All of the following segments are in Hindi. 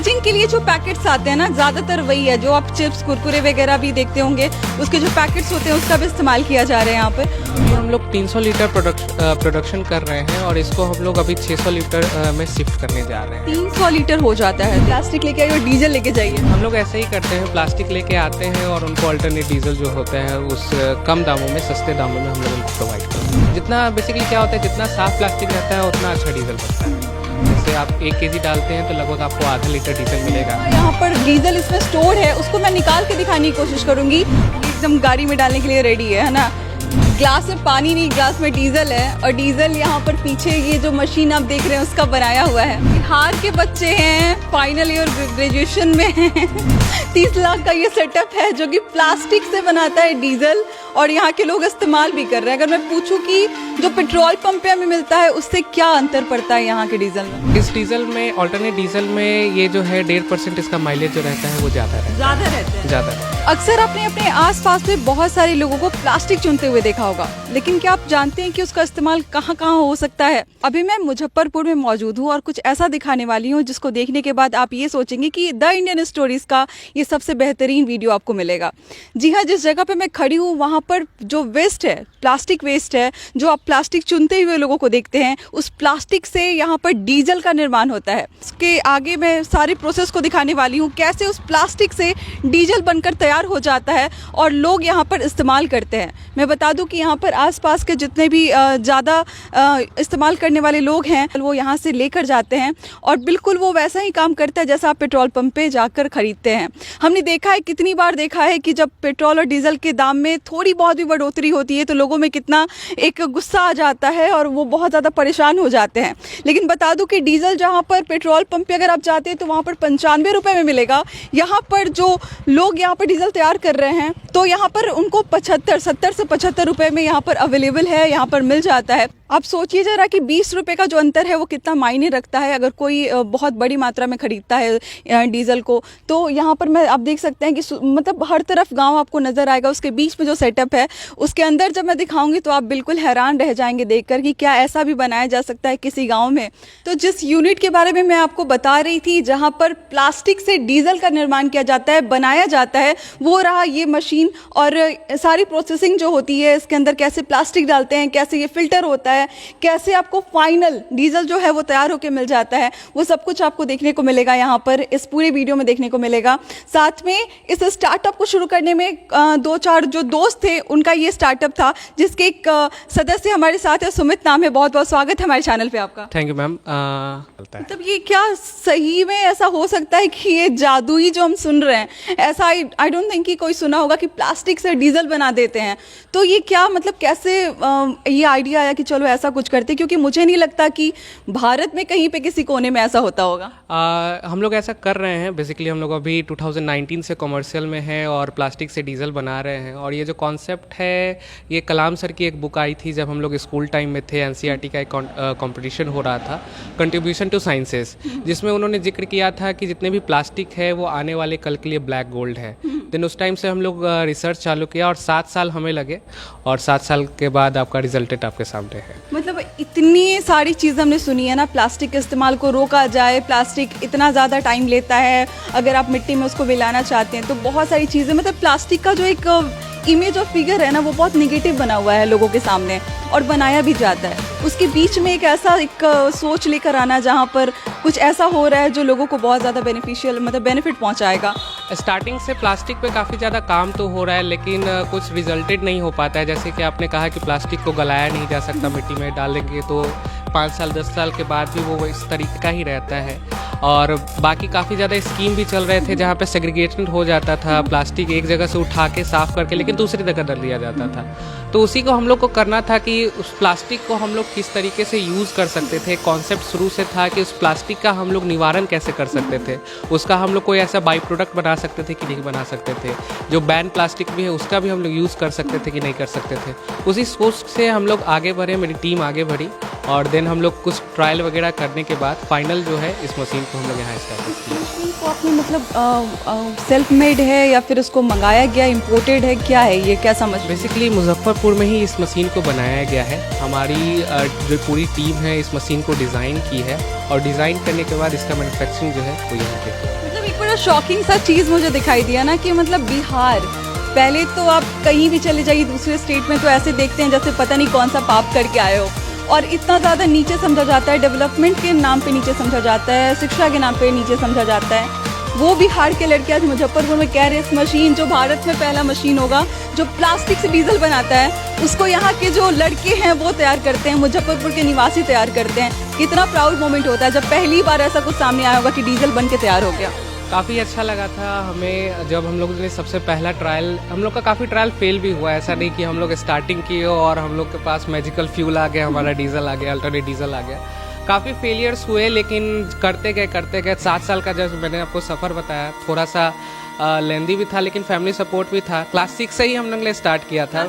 पैकेजिंग के लिए जो पैकेट्स आते हैं ना, ज़्यादातर वही है जो आप चिप्स कुरकुरे वगैरह भी देखते होंगे, उसके जो पैकेट्स होते हैं उसका भी इस्तेमाल किया जा रहा है यहाँ पे। हम लोग 300 लीटर प्रोडक्शन कर रहे हैं और इसको हम लोग अभी 600 लीटर में शिफ्ट करने जा रहे हैं। 300 लीटर हो जाता है। प्लास्टिक लेके आइए और डीजल लेके जाइए। हम लोग ऐसे ही करते हैं, प्लास्टिक लेके आते हैं और उनको अल्टरनेट डीजल जो होता है उस कम दामों में, सस्ते दामों में हम लोग उनको प्रोवाइड करते हैं। जितना बेसिकली क्या होता है, जितना साफ प्लास्टिक रहता है उतना अच्छा डीजल बनता है। जैसे आप 1 kg डालते हैं तो लगभग आपको आधा लीटर डीजल मिलेगा। यहाँ पर डीजल इसमें स्टोर है, उसको मैं निकाल के दिखाने की कोशिश करूंगी। एकदम गाड़ी में डालने के लिए रेडी है ना। ग्लास में पानी नहीं, ग्लास में डीजल है और डीजल यहाँ पर पीछे ये जो मशीन आप देख रहे हैं उसका बनाया हुआ है। बिहार के बच्चे हैं, फाइनल ईयर ग्रेजुएशन में हैं। 30 लाख का ये सेटअप है जो कि प्लास्टिक से बनाता है डीजल, और यहाँ के लोग इस्तेमाल भी कर रहे हैं। अगर मैं पूछूं कि जो पेट्रोल पंप पे हमें मिलता है उससे क्या अंतर पड़ता है यहाँ के डीजल में? इस डीजल में, ऑल्टरनेट डीजल में ये जो है 1.5% इसका माइलेज जो रहता है वो ज़्यादा रहता है। ज़्यादा। अक्सर आपने अपने आसपास में बहुत सारे लोगों को प्लास्टिक चुनते हुए देखा होगा, लेकिन क्या आप जानते हैं कि उसका इस्तेमाल कहाँ कहाँ हो सकता है? अभी मैं मुजफ्फरपुर में मौजूद हूँ और कुछ ऐसा दिखाने वाली हूँ जिसको देखने के बाद आप ये सोचेंगे कि द इंडियन स्टोरीज का ये सबसे बेहतरीन वीडियो आपको मिलेगा। जी हाँ, जिस जगह पे मैं खड़ी हूँ वहाँ पर जो वेस्ट है, प्लास्टिक वेस्ट है, जो आप प्लास्टिक चुनते हुए लोगों को देखते हैं, उस प्लास्टिक से यहाँ पर डीजल का निर्माण होता है। उसके आगे मैं सारी प्रोसेस को दिखाने वाली हूँ, कैसे उस प्लास्टिक से डीजल बनकर तैयार हो जाता है और लोग यहाँ पर इस्तेमाल करते हैं। मैं बता दूं कि यहाँ पर आसपास के जितने भी ज़्यादा इस्तेमाल करने वाले लोग हैं वो यहाँ से लेकर जाते हैं और बिल्कुल वो वैसा ही काम करता है जैसा आप पेट्रोल पंप पे जाकर खरीदते हैं। हमने देखा है, कितनी बार देखा है कि जब पेट्रोल और डीजल के दाम में थोड़ी बहुत भी बढ़ोतरी होती है तो लोगों में कितना एक गुस्सा आ जाता है और वो बहुत ज़्यादा परेशान हो जाते हैं। लेकिन बता दूं कि डीजल जहाँ पर पेट्रोल पंप पे अगर आप जाते हैं तो वहाँ पर 95 रुपये में मिलेगा। यहाँ पर जो लोग यहाँ पर डीजल तैयार कर रहे हैं तो यहाँ पर उनको 70 से 75 रुपये में यहाँ पर अवेलेबल है, यहाँ पर मिल जाता है। आप सोचिए जरा कि 20 रुपये का जो अंतर है वो कितना मायने रखता है अगर कोई बहुत बड़ी मात्रा में खरीदता है डीजल को। तो यहाँ पर मैं आप देख सकते हैं कि मतलब हर तरफ गांव आपको नज़र आएगा। उसके बीच में जो सेटअप है उसके अंदर जब मैं दिखाऊंगी तो आप बिल्कुल हैरान रह जाएंगे देखकर कि क्या ऐसा भी बनाया जा सकता है किसी गाँव में। तो जिस यूनिट के बारे में मैं आपको बता रही थी जहाँ पर प्लास्टिक से डीजल का निर्माण किया जाता है, बनाया जाता है, वो रहा ये मशीन। और सारी प्रोसेसिंग जो होती है इसके अंदर, कैसे प्लास्टिक डालते हैं, कैसे ये फिल्टर होता है, कैसे आपको फाइनल डीजल जो है वो तैयार होकर मिल जाता है, वो सब कुछ आपको देखने को मिलेगा यहाँ पर इस पूरे वीडियो में देखने को मिलेगा। साथ में इस स्टार्टअप को शुरू करने में 2-4 जो दोस्त थे उनका ये स्टार्टअप था, जिसके एक सदस्य हमारे साथ है, सुमित नाम है। बहुत बहुत स्वागत है हमारे चैनल पे आपका। Thank you ma'am. मतलब ये क्या सही में ऐसा हो सकता है कि ये जादुई जो हम सुन रहे हैं, ऐसा आई डोंट थिंक कि कोई सुना होगा कि प्लास्टिक से डीजल बना देते हैं। तो ये क्या मतलब कैसे ये आइडिया आया कि चलो ऐसा कुछ करते? क्योंकि मुझे नहीं लगता कि भारत में कहीं पे किसी कोने में ऐसा होता होगा। हम लोग ऐसा कर रहे हैं। बेसिकली हम लोग अभी 2019 से कमर्शियल में हैं और प्लास्टिक से डीजल बना रहे हैं। और ये जो कॉन्सेप्ट है ये कलाम सर की एक बुक आई थी जब हम लोग स्कूल टाइम में थे। NCERT का एक कॉम्पिटिशन हो रहा था, कंट्रीब्यूशन टू साइंसेस, जिसमें उन्होंने जिक्र किया था कि जितने भी प्लास्टिक है वो आने वाले कल के लिए ब्लैक गोल्ड है। देन उस टाइम से हम लोग रिसर्च चालू किया और 7 साल हमें लगे और 7 साल के बाद आपका रिजल्टेड आपके सामने है। मतलब इतनी सारी चीज़ हमने सुनी है ना, प्लास्टिक के इस्तेमाल को रोका जाए, प्लास्टिक इतना ज़्यादा टाइम लेता है, अगर आप मिट्टी में उसको मिलाना चाहते हैं तो बहुत सारी चीज़ें, मतलब प्लास्टिक का जो एक इमेज और फिगर है ना वो बहुत निगेटिव बना हुआ है लोगों के सामने और बनाया भी जाता है। उसके बीच में एक ऐसा एक सोच लेकर आना जहाँ पर कुछ ऐसा हो रहा है जो लोगों को बहुत ज़्यादा बेनिफिशियल, मतलब बेनिफिट पहुँचाएगा। स्टार्टिंग से प्लास्टिक पे काफ़ी ज़्यादा काम तो हो रहा है लेकिन कुछ रिजल्टेड नहीं हो पाता है। जैसे कि आपने कहा कि प्लास्टिक को गलाया नहीं जा सकता, मिट्टी में डालेंगे तो 5 साल 10 साल के बाद भी वो इस तरीके का ही रहता है। और बाकी काफ़ी ज़्यादा स्कीम भी चल रहे थे जहाँ पे सेग्रीगेशन हो जाता था, प्लास्टिक एक जगह से उठा के साफ़ करके लेकिन दूसरी जगह डाल दिया जाता था। तो उसी को हम लोग को करना था कि उस प्लास्टिक को हम लोग किस तरीके से यूज़ कर सकते थे। कॉन्सेप्ट शुरू से था कि उस प्लास्टिक का हम लोग निवारण कैसे कर सकते थे, उसका हम लोग कोई ऐसा बाई प्रोडक्ट बना सकते थे कि नहीं बना सकते थे, जो बैन प्लास्टिक भी है उसका भी हम लोग यूज़ कर सकते थे कि नहीं कर सकते थे। उसी सोच से हम लोग आगे बढ़े, मेरी टीम आगे बढ़ी और देन हम लोग कुछ ट्रायल वगैरह करने के बाद फाइनल जो है इस मशीन उसको हम लोग यहाँ स्टैब्लिश किए। मशीन को आपने मतलब सेल्फ मेड है या फिर उसको मंगाया गया, इम्पोर्टेड है, क्या है ये, क्या समझ? बेसिकली मुजफ्फरपुर में ही इस मशीन को बनाया गया है। हमारी जो पूरी टीम है इस मशीन को डिज़ाइन की है और डिज़ाइन करने के बाद इसका मैन्युफैक्चरिंग जो है वो यहाँ पे। मतलब एक बड़ा शॉकिंग सा चीज़ मुझे दिखाई दिया ना कि मतलब बिहार, पहले तो आप कहीं भी चले जाइए दूसरे स्टेट में तो ऐसे देखते हैं जैसे पता नहीं कौन सा पाप करके आए हो, और इतना ज़्यादा नीचे समझा जाता है, डेवलपमेंट के नाम पे नीचे समझा जाता है, शिक्षा के नाम पे नीचे समझा जाता है। वो बिहार के लड़के आज मुजफ्फरपुर में कह रहे हैं इस मशीन जो भारत में पहला मशीन होगा जो प्लास्टिक से डीजल बनाता है, उसको यहाँ के जो लड़के हैं वो तैयार करते हैं, मुजफ्फरपुर के निवासी तैयार करते हैं। कितना प्राउड मोमेंट होता है जब पहली बार ऐसा कुछ सामने आया होगा कि डीजल बन के तैयार हो गया। काफ़ी अच्छा लगा था हमें जब हम लोगों ने सबसे पहला ट्रायल, हम लोग का काफ़ी ट्रायल फेल भी हुआ, ऐसा नहीं कि हम लोग स्टार्टिंग किए और हम लोग के पास मैजिकल फ्यूल आ गया, हमारा डीजल आ गया, अल्टरनेट डीजल आ गया। काफ़ी फेलियर्स हुए लेकिन करते गए 7 साल का जब मैंने आपको सफ़र बताया, थोड़ा सा लेंदी भी था लेकिन फैमिली सपोर्ट भी था। क्लास 6 से ही हम लोग ने स्टार्ट किया था।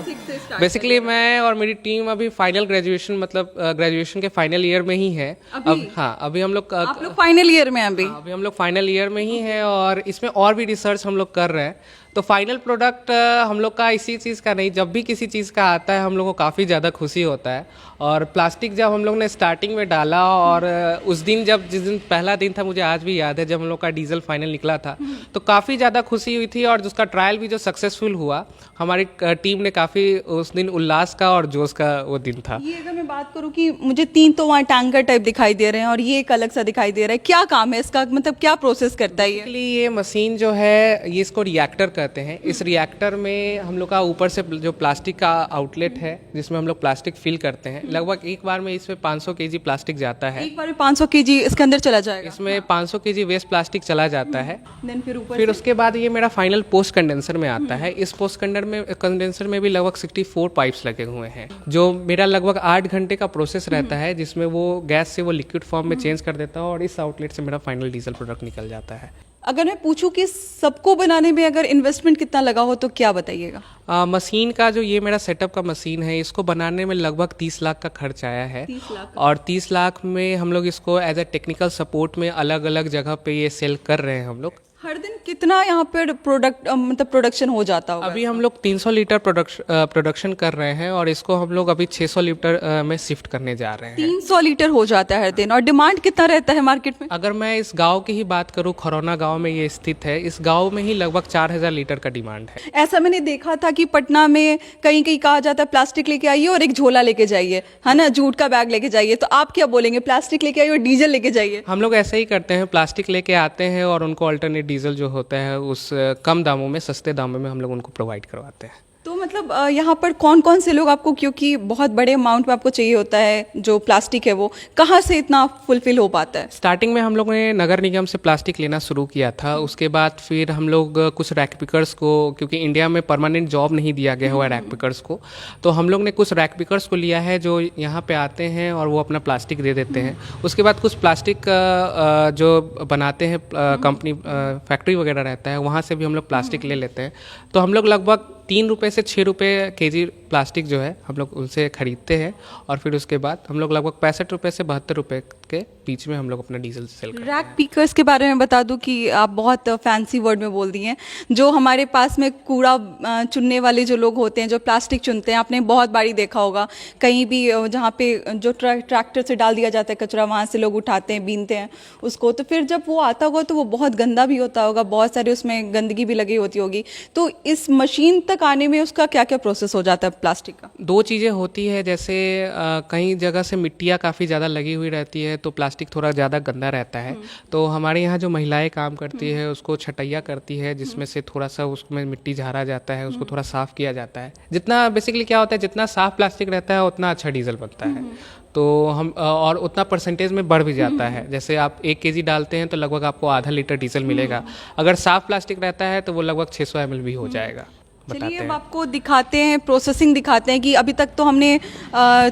बेसिकली मैं और मेरी टीम अभी फाइनल ग्रेजुएशन मतलब ग्रेजुएशन के फाइनल ईयर में ही है अब। हाँ, अभी हम लोग आप लोग फाइनल ईयर में अभी हम लोग फाइनल ईयर में ही है और इसमें और भी रिसर्च हम लोग कर रहे हैं। तो फाइनल प्रोडक्ट हम लोग का इसी चीज़ का नहीं, जब भी किसी चीज़ का आता है हम लोग को काफ़ी ज़्यादा खुशी होता है। और प्लास्टिक जब हम लोग ने स्टार्टिंग में डाला और उस दिन जिस दिन पहला दिन था, मुझे आज भी याद है, जब हम लोग का डीजल फाइनल निकला था तो काफ़ी ज़्यादा खुशी हुई थी और जिसका ट्रायल भी जो सक्सेसफुल हुआ, हमारी टीम ने काफ़ी उस दिन उल्लास का और जोश का वो दिन था। ये अगर मैं बात करूँ कि मुझे 3 तो वहाँ टैंकर टाइप दिखाई दे रहे हैं और ये एक अलग सा दिखाई दे रहा है, क्या काम है इसका, मतलब क्या प्रोसेस करता है ये मशीन जो है ये इसको रिएक्टर कहते हैं। इस रिएक्टर में हम लोग का ऊपर से जो प्लास्टिक का आउटलेट है जिसमें हम लोग प्लास्टिक फिल करते हैं, लगभग एक बार में इसमें 500 केजी प्लास्टिक जाता है। एक बार में 500 केजी इसके अंदर चला जाएगा? इसमें 500 केजी वेस्ट प्लास्टिक चला जाता है। फिर उसके बाद ये मेरा फाइनल पोस्ट कंडेंसर में आता है। इस पोस्ट कंडेंसर में भी लगभग 64 पाइप्स लगे हुए हैं, जो मेरा लगभग 8 घंटे का प्रोसेस रहता है, जिसमें वो गैस से वो लिक्विड फॉर्म में चेंज कर देता है और इस आउटलेट से मेरा फाइनल डीजल प्रोडक्ट निकल जाता है। अगर मैं पूछूं कि सबको बनाने में अगर इन्वेस्टमेंट कितना लगा हो तो क्या बताइएगा? मशीन का जो ये मेरा सेटअप का मशीन है, इसको बनाने में लगभग 30 लाख का खर्च आया है। 30 लाख और 30 लाख में हम लोग इसको एज ए टेक्निकल सपोर्ट में अलग अलग जगह पे ये सेल कर रहे हैं हम लोग। हर दिन कितना यहाँ पे प्रोडक्शन हो जाता होगा? अभी हम लोग 300 लीटर प्रोडक्शन कर रहे हैं और इसको हम लोग अभी 600 लीटर में शिफ्ट करने जा रहे हैं। 300 लीटर हो जाता है हर दिन। और डिमांड कितना रहता है मार्केट में? अगर मैं इस गांव की ही बात करूं, खरौना गांव में ये स्थित है, इस गांव में ही लगभग 4000 लीटर का डिमांड है। ऐसा मैंने देखा था कि पटना में कहीं कहीं कहा जाता है प्लास्टिक लेके आइए और एक झोला लेके जाइए, है ना, जूट का बैग लेके जाइए। तो आप क्या बोलेंगे, प्लास्टिक लेके आइए और डीजल लेके जाइए? हम लोग ऐसे ही करते हैं, प्लास्टिक लेके आते हैं और उनको अल्टरनेट डीजल जो होता है उस कम दामों में, सस्ते दामों में हम लोग उनको प्रोवाइड करवाते हैं। तो मतलब यहाँ पर कौन कौन से लोग आपको, क्योंकि बहुत बड़े अमाउंट में आपको चाहिए होता है जो प्लास्टिक है, वो कहाँ से इतना फुलफिल हो पाता है? स्टार्टिंग में हम लोग ने नगर निगम से प्लास्टिक लेना शुरू किया था। उसके बाद फिर हम लोग कुछ रैक पिकर्स को, क्योंकि इंडिया में परमानेंट जॉब नहीं दिया गया हुआ रैक पिकर्स को, तो हम लोग ने कुछ रैक पिकर्स को लिया है जो यहाँ पे आते हैं और वो अपना प्लास्टिक दे देते हैं। उसके बाद कुछ प्लास्टिक जो बनाते हैं कंपनी, फैक्ट्री वगैरह रहता है, वहाँ से भी हम लोग प्लास्टिक ले लेते हैं। तो हम लोग लगभग 3 रुपये से 6 रुपये केजी प्लास्टिक जो है हम लोग उनसे खरीदते हैं और फिर उसके बाद हम लोग लगभग 65 रुपये से 72 रुपये के बीच में हम लोग अपना डीजल सेल करते हैं। रैक पिकर्स के बारे में बता दूं कि आप बहुत फैंसी वर्ड में बोल दिए हैं। जो हमारे पास में कूड़ा चुनने वाले जो लोग होते हैं, जो प्लास्टिक चुनते हैं, आपने बहुत बारी देखा होगा कहीं भी जहाँ पे जो ट्रैक्टर से डाल दिया जाता है कचरा, वहाँ से लोग उठाते हैं, बीनते हैं उसको। तो फिर जब वो आता होगा तो वो बहुत गंदा भी होता होगा, बहुत सारे उसमें गंदगी भी लगी होती होगी। तो इस मशीन तक आने में उसका क्या क्या प्रोसेस हो जाता है प्लास्टिक का? 2 चीज़ें होती है, जैसे कहीं जगह से मिट्टियाँ काफ़ी ज़्यादा लगी हुई रहती है तो प्लास्टिक थोड़ा ज़्यादा गंदा रहता है। तो हमारे यहाँ जो महिलाएं काम करती है उसको छटैया करती है, जिसमें से थोड़ा सा उसमें मिट्टी झाड़ा जाता है, उसको थोड़ा साफ़ किया जाता है। जितना बेसिकली क्या होता है, जितना साफ़ प्लास्टिक रहता है उतना अच्छा डीजल बनता है। तो हम और उतना परसेंटेज में बढ़ भी जाता है। जैसे आप 1 केजी डालते हैं तो लगभग आपको आधा लीटर डीजल मिलेगा। अगर साफ़ प्लास्टिक रहता है तो वो लगभग 600 ml भी हो जाएगा। बताते चलिए अब हैं। आपको दिखाते हैं, प्रोसेसिंग दिखाते हैं कि अभी तक तो हमने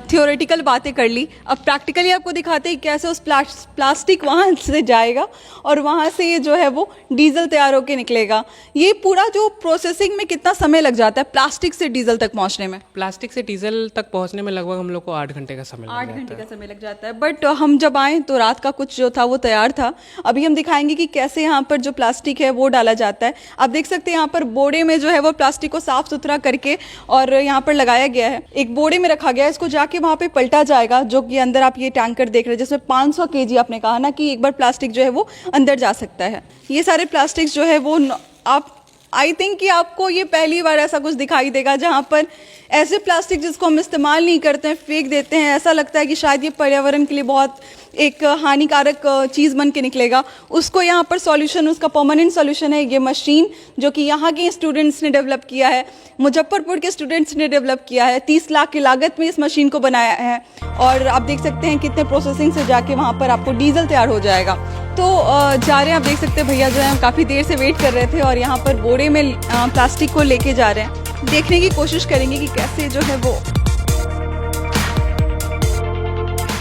थियोरेटिकल बातें कर ली, अब प्रैक्टिकली आपको दिखाते हैं कि कैसे उस प्लास्टिक वहाँ से जाएगा और वहाँ से ये जो है वो डीजल तैयार होकर निकलेगा। ये पूरा जो प्रोसेसिंग में कितना समय लग जाता है प्लास्टिक से डीजल तक पहुँचने में? प्लास्टिक से डीजल तक पहुंचने में लगभग हम लोग को 8 घंटे का समय लग 8 जाता घंटे है। का समय लग जाता है। बट हम जब आए तो रात का कुछ जो था वो तैयार था। अभी हम दिखाएंगे कि कैसे यहाँ पर जो प्लास्टिक है वो डाला जाता है। आप देख सकते हैं यहाँ पर बोरे में जो है वो प्लास्टिक को साफ सुथरा करके और यहाँ पर लगाया गया है, एक बोरे में रखा गया है। इसको जाके वहाँ पे पलटा जाएगा, जो कि अंदर आप ये टैंकर देख रहे हैं जिसमें 500 केजी आपने कहा ना कि एक बार प्लास्टिक जो है वो अंदर जा सकता है। ये सारे प्लास्टिक जो है वो आप आई थिंक कि आपको ये पहली बार ऐसा कुछ दिखाई देगा जहाँ पर ऐसे प्लास्टिक जिसको हम इस्तेमाल नहीं करते हैं फेंक देते हैं। ऐसा लगता है कि शायद ये पर्यावरण के लिए बहुत एक हानिकारक चीज़ बन के निकलेगा। उसको यहाँ पर सॉल्यूशन, उसका परमानेंट सॉल्यूशन है ये मशीन, जो कि यहाँ के स्टूडेंट्स ने डेवलप किया है, मुजफ्फरपुर के स्टूडेंट्स ने डेवलप किया है। 30 लाख की लागत में इस मशीन को बनाया है और आप देख सकते हैं कितने प्रोसेसिंग से जाके वहाँ पर आपको डीजल तैयार हो जाएगा। तो जा रहे हैं, आप देख सकते हैं भैया जो है काफ़ी देर से वेट कर रहे थे और यहाँ पर बोरे में प्लास्टिक को लेके जा रहे हैं। देखने की कोशिश करेंगे कि कैसे जो है वो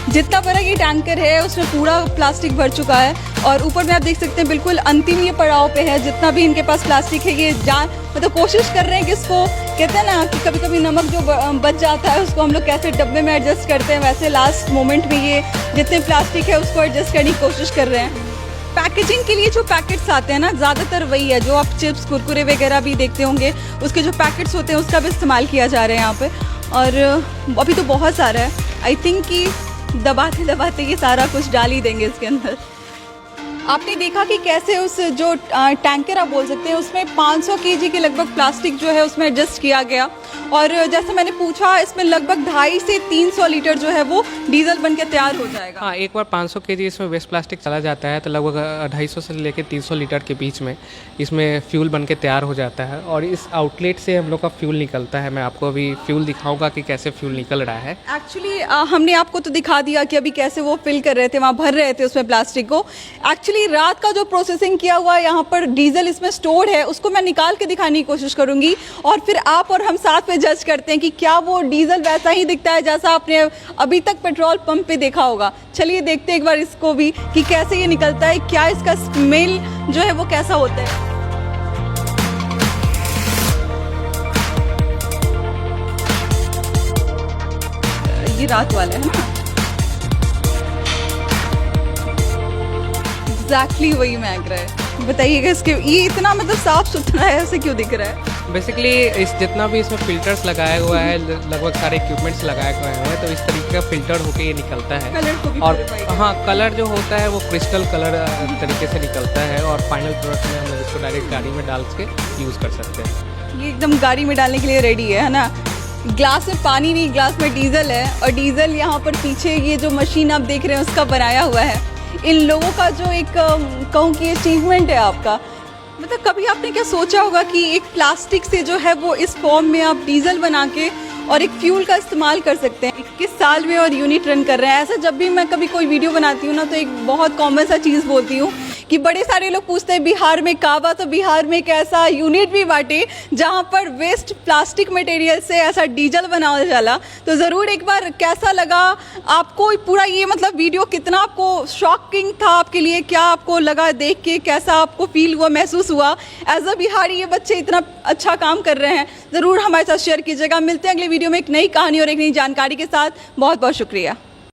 जितना बड़ा ये टैंकर है उसमें पूरा प्लास्टिक भर चुका है और ऊपर में आप देख सकते हैं बिल्कुल अंतिम ये पड़ाव पे है। जितना भी इनके पास प्लास्टिक है ये मतलब कोशिश कर रहे हैं कि इसको, कहते हैं ना कि कभी कभी नमक जो बच जाता है उसको हम लोग कैसे डब्बे में एडजस्ट करते हैं, वैसे लास्ट मोमेंट में ये जितने प्लास्टिक है उसको एडजस्ट करने की कोशिश कर रहे हैं। पैकेजिंग के लिए जो पैकेट्स आते हैं ना, ज़्यादातर वही है जो आप चिप्स कुरकुरे वगैरह भी देखते होंगे, उसके जो पैकेट्स होते हैं उसका भी इस्तेमाल किया जा रहा है यहाँ पे। और अभी तो बहुत सारा है, आई थिंक कि दबाते दबाते ये सारा कुछ डाल ही देंगे इसके अंदर। आपने देखा कि कैसे उस जो टैंकर आप बोल सकते हैं उसमें 500 केजी के लगभग प्लास्टिक जो है उसमें एडजस्ट किया गया और जैसे मैंने पूछा इसमें लगभग 250 से 300 लीटर जो है वो डीजल बन के तैयार हो जाएगा। हाँ, एक बार 500 केजी इसमें वेस्ट प्लास्टिक चला जाता है तो लगभग 250 से लेकर 300 लीटर के बीच में इसमें फ्यूल बन के तैयार हो जाता है और इस आउटलेट से हम लोग का फ्यूल निकलता है। मैं आपको अभी फ्यूल दिखाऊंगा कि कैसे फ्यूल निकल रहा है। एक्चुअली हमने आपको तो दिखा दिया कि अभी कैसे वो फिल कर रहे थे, वहाँ भर रहे थे उसमें प्लास्टिक को। एक्चुअली रात का जो प्रोसेसिंग किया हुआ यहाँ पर डीजल इसमें स्टोर्ड है उसको मैं निकाल के दिखाने की कोशिश करूंगी और फिर आप और हम साथ में जज करते हैं कि क्या वो डीजल वैसा ही दिखता है जैसा आपने अभी तक पेट्रोल पंप पे देखा होगा। चलिए देखते हैं एक बार इसको भी कि कैसे ये निकलता है, क्या इसका स्मेल जो है वो कैसा होता है। ये रात वाला है ना, एग्जैक्टली वही महक रहा है। बताइएगा इसके ये इतना मतलब साफ सुथरा है, ऐसे क्यों दिख रहा है? बेसिकली इस जितना भी इसमें फिल्टर्स लगाया हुआ है, लगभग सारे इक्विपमेंट्स लगाए हुए हैं तो इस तरीके का फिल्टर होकर ये निकलता है। कलर को भी और purify हाँ, कलर जो होता है वो क्रिस्टल कलर तरीके से निकलता है और फाइनल प्रोडक्ट में हम लोग इसको डायरेक्ट गाड़ी में डाल के यूज़ कर सकते हैं। ये एकदम गाड़ी में डालने के लिए रेडी है ना। ग्लास में पानी नहीं, ग्लास में डीजल है और डीजल यहाँ पर पीछे ये जो मशीन आप देख रहे हैं उसका बनाया हुआ है। इन लोगों का जो एक कहूँ कि अचीवमेंट है आपका, मतलब कभी आपने क्या सोचा होगा कि एक प्लास्टिक से जो है वो इस फॉर्म में आप डीजल बना के और एक फ्यूल का इस्तेमाल कर सकते हैं। 21 साल में और यूनिट रन कर रहे हैं। ऐसा जब भी मैं कभी कोई वीडियो बनाती हूँ ना तो एक बहुत कॉमन सा चीज़ बोलती हूँ कि बड़े सारे लोग पूछते हैं बिहार में काबा, तो बिहार में एक ऐसा यूनिट भी बांटे जहाँ पर वेस्ट प्लास्टिक मटेरियल से ऐसा डीजल बनाया जाला। तो ज़रूर एक बार कैसा लगा आपको पूरा ये मतलब वीडियो, कितना आपको शॉकिंग था आपके लिए, क्या आपको लगा देख के, कैसा आपको फील हुआ, महसूस हुआ एज अ बिहारी ये बच्चे इतना अच्छा काम कर रहे हैं, ज़रूर हमारे साथ शेयर कीजिएगा। मिलते हैं अगले वीडियो में एक नई कहानी और एक नई जानकारी के साथ। बहुत बहुत शुक्रिया।